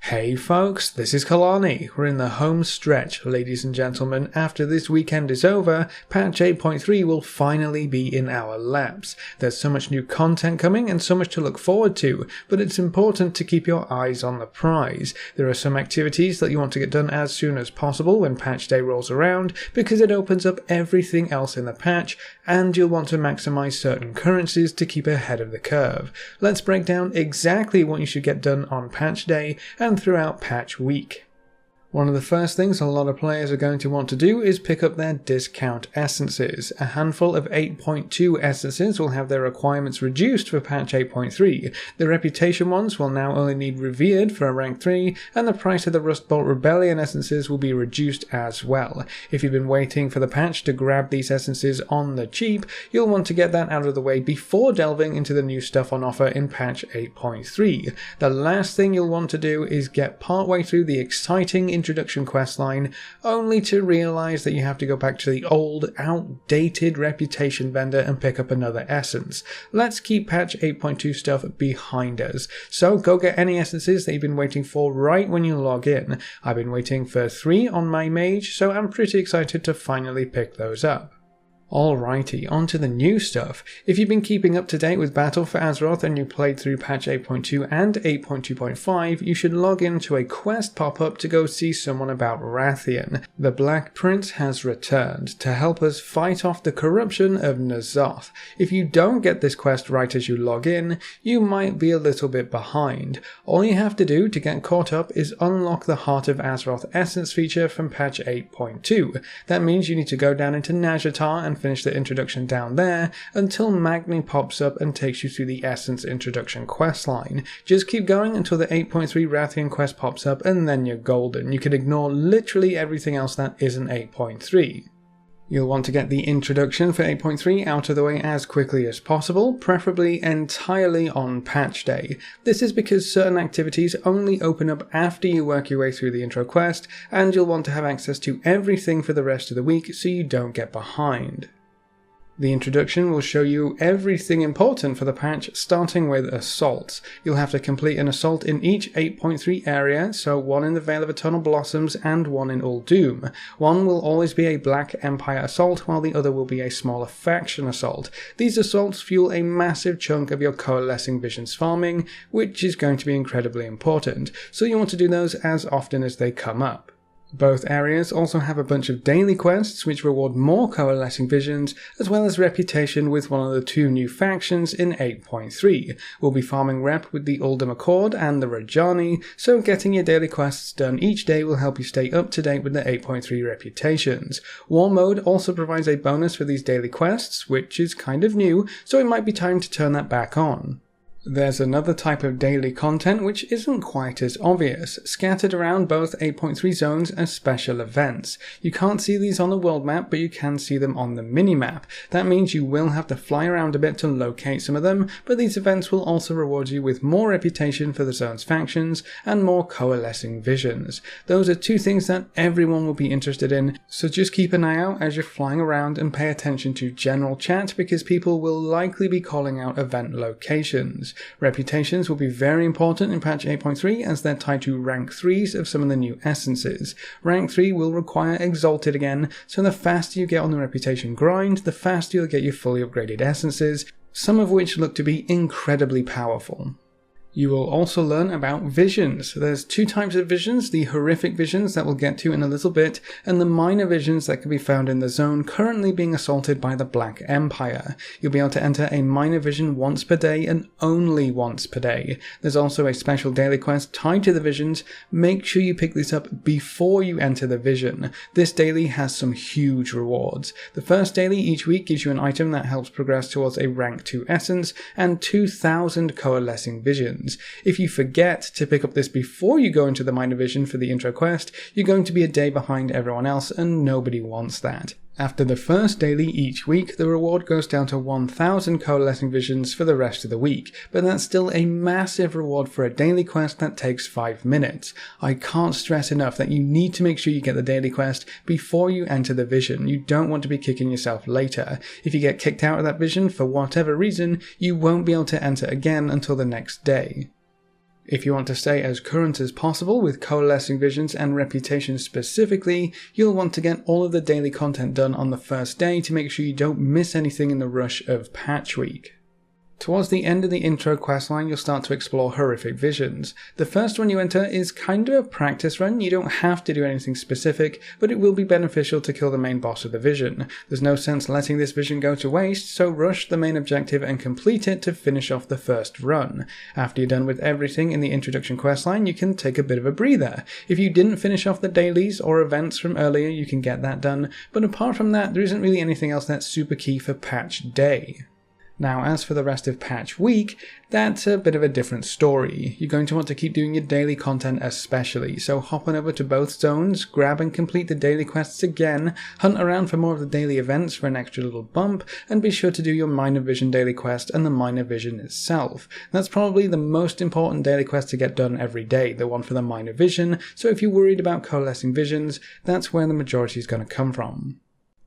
Hey folks, this is Kalani. We're in the home stretch, ladies and gentlemen. After this weekend is over, patch 8.3 will finally be in our laps. There's so much new content coming and so much to look forward to, but it's important to keep your eyes on the prize. There are some activities that you want to get done as soon as possible when patch day rolls around, because it opens up everything else in the patch, and you'll want to maximize certain currencies to keep ahead of the curve. Let's break down exactly what you should get done on patch day and throughout patch week. One of the first things a lot of players are going to want to do is pick up their discount essences. A handful of 8.2 essences will have their requirements reduced for patch 8.3. The reputation ones will now only need revered for a rank 3, and the price of the Rustbolt Rebellion essences will be reduced as well. If you've been waiting for the patch to grab these essences on the cheap, you'll want to get that out of the way before delving into the new stuff on offer in patch 8.3. The last thing you'll want to do is get partway through the exciting introduction questline, only to realize that you have to go back to the old, outdated reputation vendor and pick up another essence. Let's keep patch 8.2 stuff behind us. So go get any essences that you've been waiting for right when you log in. I've been waiting for 3 on my mage, so I'm pretty excited to finally pick those up. Alrighty, on to the new stuff. If you've been keeping up to date with Battle for Azeroth and you played through patch 8.2 and 8.2.5, you should log into a quest pop-up to go see someone about Rathian. The Black Prince has returned to help us fight off the corruption of Azeroth. If you don't get this quest right as you log in, you might be a little bit behind. All you have to do to get caught up is unlock the Heart of Azeroth Essence feature from patch 8.2. That means you need to go down into Nazjatar and finish the introduction down there until Magni pops up and takes you through the Essence introduction questline. Just keep going until the 8.3 Rathian quest pops up and then you're golden. You can ignore literally everything else that isn't 8.3. You'll want to get the introduction for 8.3 out of the way as quickly as possible, preferably entirely on patch day. This is because certain activities only open up after you work your way through the intro quest, and you'll want to have access to everything for the rest of the week so you don't get behind. The introduction will show you everything important for the patch, starting with assaults. You'll have to complete an assault in each 8.3 area, so one in the Vale of Eternal Blossoms and one in Uldum. One will always be a Black Empire assault, while the other will be a smaller faction assault. These assaults fuel a massive chunk of your Coalescing Visions farming, which is going to be incredibly important, so you want to do those as often as they come up. Both areas also have a bunch of daily quests which reward more Coalescing Visions, as well as reputation with one of the 2 new factions in 8.3. We'll be farming rep with the Uldum Accord and the Rajani, so getting your daily quests done each day will help you stay up to date with the 8.3 reputations. War Mode also provides a bonus for these daily quests, which is kind of new, so it might be time to turn that back on. There's another type of daily content which isn't quite as obvious, scattered around both 8.3 zones as special events. You can't see these on the world map, but you can see them on the minimap. That means you will have to fly around a bit to locate some of them, but these events will also reward you with more reputation for the zone's factions and more Coalescing Visions. Those are 2 things that everyone will be interested in, so just keep an eye out as you're flying around and pay attention to general chat, because people will likely be calling out event locations. Reputations will be very important in patch 8.3 as they're tied to rank 3s of some of the new essences. Rank 3 will require Exalted again, so the faster you get on the reputation grind, the faster you'll get your fully upgraded essences, some of which look to be incredibly powerful. You will also learn about visions. There's 2 types of visions, the horrific visions that we'll get to in a little bit, and the minor visions that can be found in the zone currently being assaulted by the Black Empire. You'll be able to enter a minor vision once per day and only once per day. There's also a special daily quest tied to the visions. Make sure you pick this up before you enter the vision. This daily has some huge rewards. The first daily each week gives you an item that helps progress towards a rank 2 essence and 2,000 Coalescing Visions. If you forget to pick up this before you go into the minor vision for the intro quest, you're going to be a day behind everyone else, and nobody wants that. After the first daily each week, the reward goes down to 1,000 Coalescing Visions for the rest of the week, but that's still a massive reward for a daily quest that takes 5 minutes. I can't stress enough that you need to make sure you get the daily quest before you enter the vision. You don't want to be kicking yourself later. If you get kicked out of that vision for whatever reason, you won't be able to enter again until the next day. If you want to stay as current as possible with coalescing visions and reputation specifically, you'll want to get all of the daily content done on the first day to make sure you don't miss anything in the rush of patch week. Towards the end of the intro questline, you'll start to explore horrific visions. The first one you enter is kind of a practice run. You don't have to do anything specific, but it will be beneficial to kill the main boss of the vision. There's no sense letting this vision go to waste, so rush the main objective and complete it to finish off the first run. After you're done with everything in the introduction questline, you can take a bit of a breather. If you didn't finish off the dailies or events from earlier, you can get that done, but apart from that, there isn't really anything else that's super key for patch day. Now, as for the rest of patch week, that's a bit of a different story. You're going to want to keep doing your daily content especially, so hop on over to both zones, grab and complete the daily quests again, hunt around for more of the daily events for an extra little bump, and be sure to do your minor vision daily quest and the minor vision itself. That's probably the most important daily quest to get done every day, the one for the minor vision, so if you're worried about coalescing visions, that's where the majority is going to come from.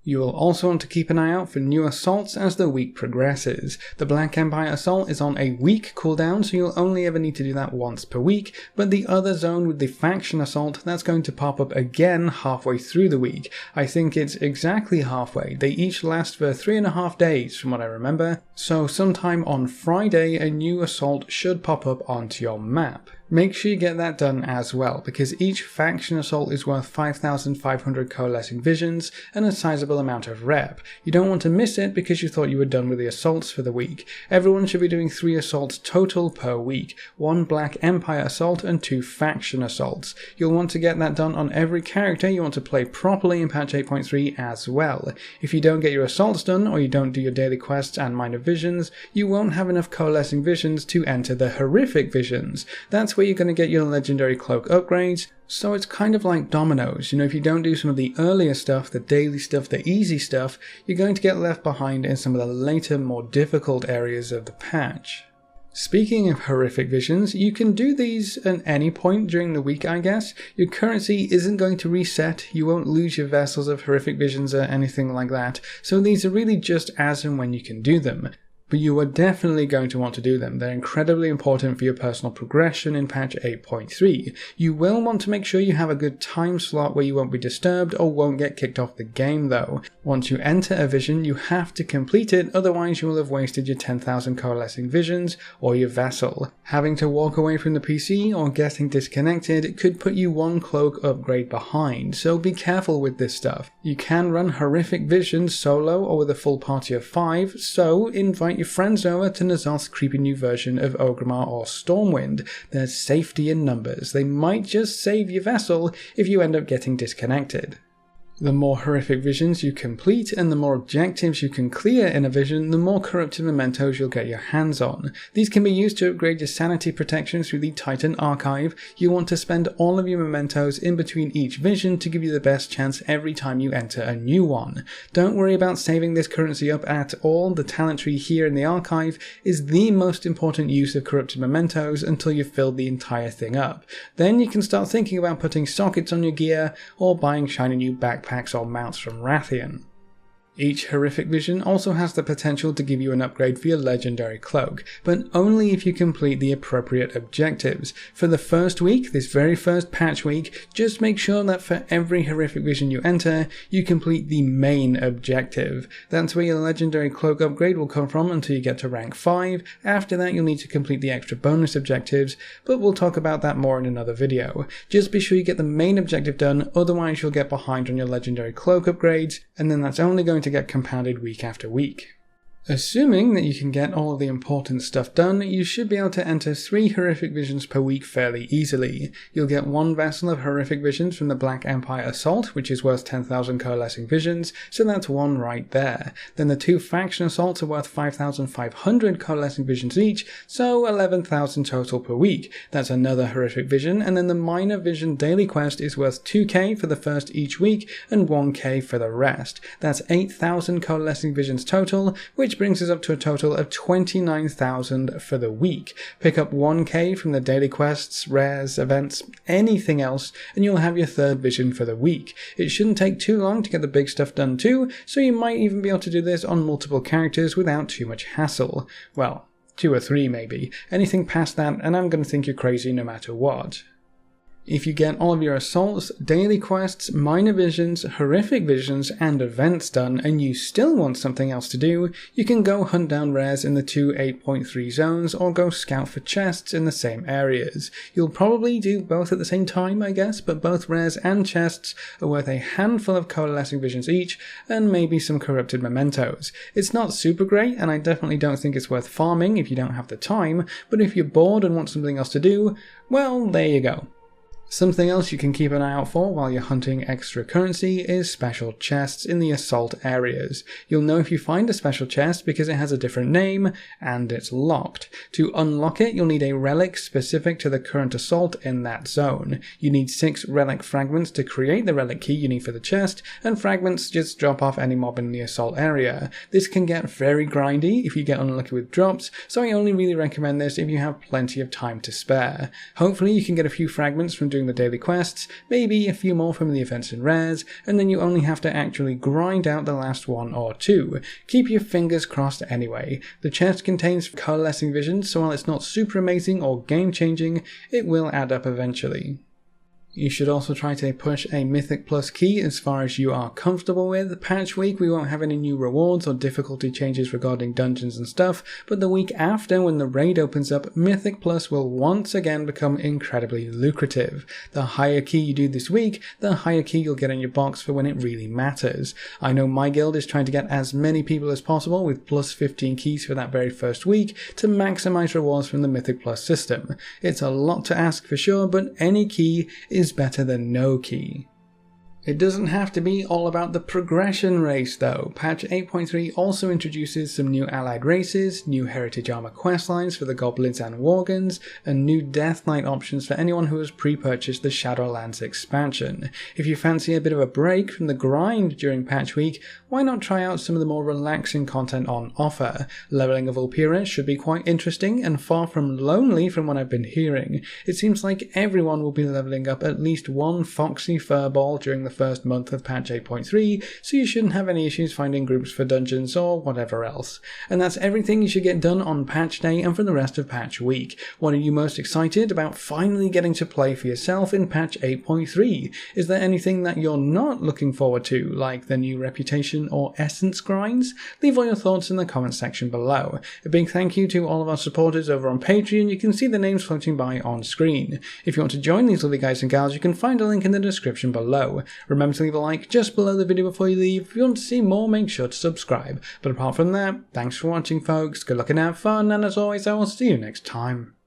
You will also want to keep an eye out for new assaults as the week progresses. The Black Empire assault is on a week cooldown, so you'll only ever need to do that once per week, but the other zone with the faction assault, that's going to pop up again halfway through the week. I think it's exactly halfway. They each last for 3.5 days from what I remember, so sometime on Friday a new assault should pop up onto your map. Make sure you get that done as well, because each faction assault is worth 5,500 coalescing visions and a sizable amount of rep. You don't want to miss it because you thought you were done with the assaults for the week. Everyone should be doing 3 assaults total per week, 1 Black Empire assault and 2 faction assaults. You'll want to get that done on every character you want to play properly in patch 8.3 as well. If you don't get your assaults done, or you don't do your daily quests and minor visions, you won't have enough coalescing visions to enter the horrific visions. That's where you're going to get your legendary cloak upgrades, so it's kind of like dominoes. You know, if you don't do some of the earlier stuff, the daily stuff, the easy stuff, you're going to get left behind in some of the later, more difficult areas of the patch. Speaking of horrific visions, you can do these at any point during the week, I guess. Your currency isn't going to reset, you won't lose your vessels of horrific visions or anything like that, so these are really just as and when you can do them. But you are definitely going to want to do them. They're incredibly important for your personal progression in patch 8.3. You will want to make sure you have a good time slot where you won't be disturbed or won't get kicked off the game though. Once you enter a vision, you have to complete it, otherwise you will have wasted your 10,000 coalescing visions or your vessel. Having to walk away from the PC or getting disconnected could put you 1 cloak upgrade behind, so be careful with this stuff. You can run horrific visions solo or with a full party of 5, so invite your friends over to N'Zoth's creepy new version of Orgrimmar or Stormwind. There's safety in numbers. They might just save your vessel if you end up getting disconnected. The more horrific visions you complete and the more objectives you can clear in a vision, the more corrupted mementos you'll get your hands on. These can be used to upgrade your sanity protection through the Titan Archive. You want to spend all of your mementos in between each vision to give you the best chance every time you enter a new one. Don't worry about saving this currency up at all. The talent tree here in the archive is the most important use of corrupted mementos until you've filled the entire thing up. Then you can start thinking about putting sockets on your gear or buying shiny new backpacks or mounts from Rathian. Each horrific vision also has the potential to give you an upgrade for your legendary cloak, but only if you complete the appropriate objectives. For the first week, this very first patch week, just make sure that for every horrific vision you enter, you complete the main objective. That's where your legendary cloak upgrade will come from until you get to rank 5. After that, you'll need to complete the extra bonus objectives, but we'll talk about that more in another video. Just be sure you get the main objective done, otherwise you'll get behind on your legendary cloak upgrades, and then that's only going to get compounded week after week. Assuming that you can get all of the important stuff done, you should be able to enter 3 horrific visions per week fairly easily. You'll get 1 vessel of horrific visions from the Black Empire Assault, which is worth 10,000 coalescing visions, so that's 1 right there. Then the 2 faction assaults are worth 5,500 coalescing visions each, so 11,000 total per week. That's another horrific vision, and then the minor vision daily quest is worth 2k for the first each week and 1k for the rest. That's 8,000 coalescing visions total, which brings us up to a total of 29,000 for the week. Pick up 1k from the daily quests, rares, events, anything else, and you'll have your 3rd vision for the week. It shouldn't take too long to get the big stuff done too, so you might even be able to do this on multiple characters without too much hassle. Well, 2 or 3 maybe. Anything past that and I'm going to think you're crazy no matter what. If you get all of your assaults, daily quests, minor visions, horrific visions, and events done, and you still want something else to do, you can go hunt down rares in the 2 8.3 zones or go scout for chests in the same areas. You'll probably do both at the same time, I guess, but both rares and chests are worth a handful of coalescing visions each, and maybe some corrupted mementos. It's not super great, and I definitely don't think it's worth farming if you don't have the time, but if you're bored and want something else to do, well, there you go. Something else you can keep an eye out for while you're hunting extra currency is special chests in the assault areas. You'll know if you find a special chest because it has a different name and it's locked. To unlock it, you'll need a relic specific to the current assault in that zone. You need 6 relic fragments to create the relic key you need for the chest, and fragments just drop off any mob in the assault area. This can get very grindy if you get unlucky with drops, so I only really recommend this if you have plenty of time to spare. Hopefully you can get a few fragments from doing the daily quests, maybe a few more from the events and rares, and then you only have to actually grind out the last 1 or 2. Keep your fingers crossed anyway. The chest contains coalescing visions, so while it's not super amazing or game changing, it will add up eventually. You should also try to push a Mythic Plus key as far as you are comfortable with. Patch week we won't have any new rewards or difficulty changes regarding dungeons and stuff, but the week after when the raid opens up, Mythic Plus will once again become incredibly lucrative. The higher key you do this week, the higher key you'll get in your box for when it really matters. I know my guild is trying to get as many people as possible with plus 15 keys for that very first week to maximize rewards from the Mythic Plus system. It's a lot to ask for sure, but any key is better than no key. It doesn't have to be all about the progression race though. Patch 8.3 also introduces some new allied races, new heritage armor questlines for the goblins and worgens, and new Death Knight options for anyone who has pre-purchased the Shadowlands expansion. If you fancy a bit of a break from the grind during patch week, why not try out some of the more relaxing content on offer? Leveling of Vulpera should be quite interesting and far from lonely from what I've been hearing. It seems like everyone will be leveling up at least 1 foxy furball during the first month of patch 8.3, so you shouldn't have any issues finding groups for dungeons or whatever else. And that's everything you should get done on patch day and for the rest of patch week. What are you most excited about finally getting to play for yourself in patch 8.3? Is there anything that you're not looking forward to, like the new reputation or essence grinds? Leave all your thoughts in the comment section below. A big thank you to all of our supporters over on Patreon. You can see the names floating by on screen. If you want to join these lovely guys and gals, you can find a link in the description below. Remember to leave a like just below the video before you leave. If you want to see more, make sure to subscribe. But apart from that, thanks for watching folks, good luck and have fun, and as always I will see you next time.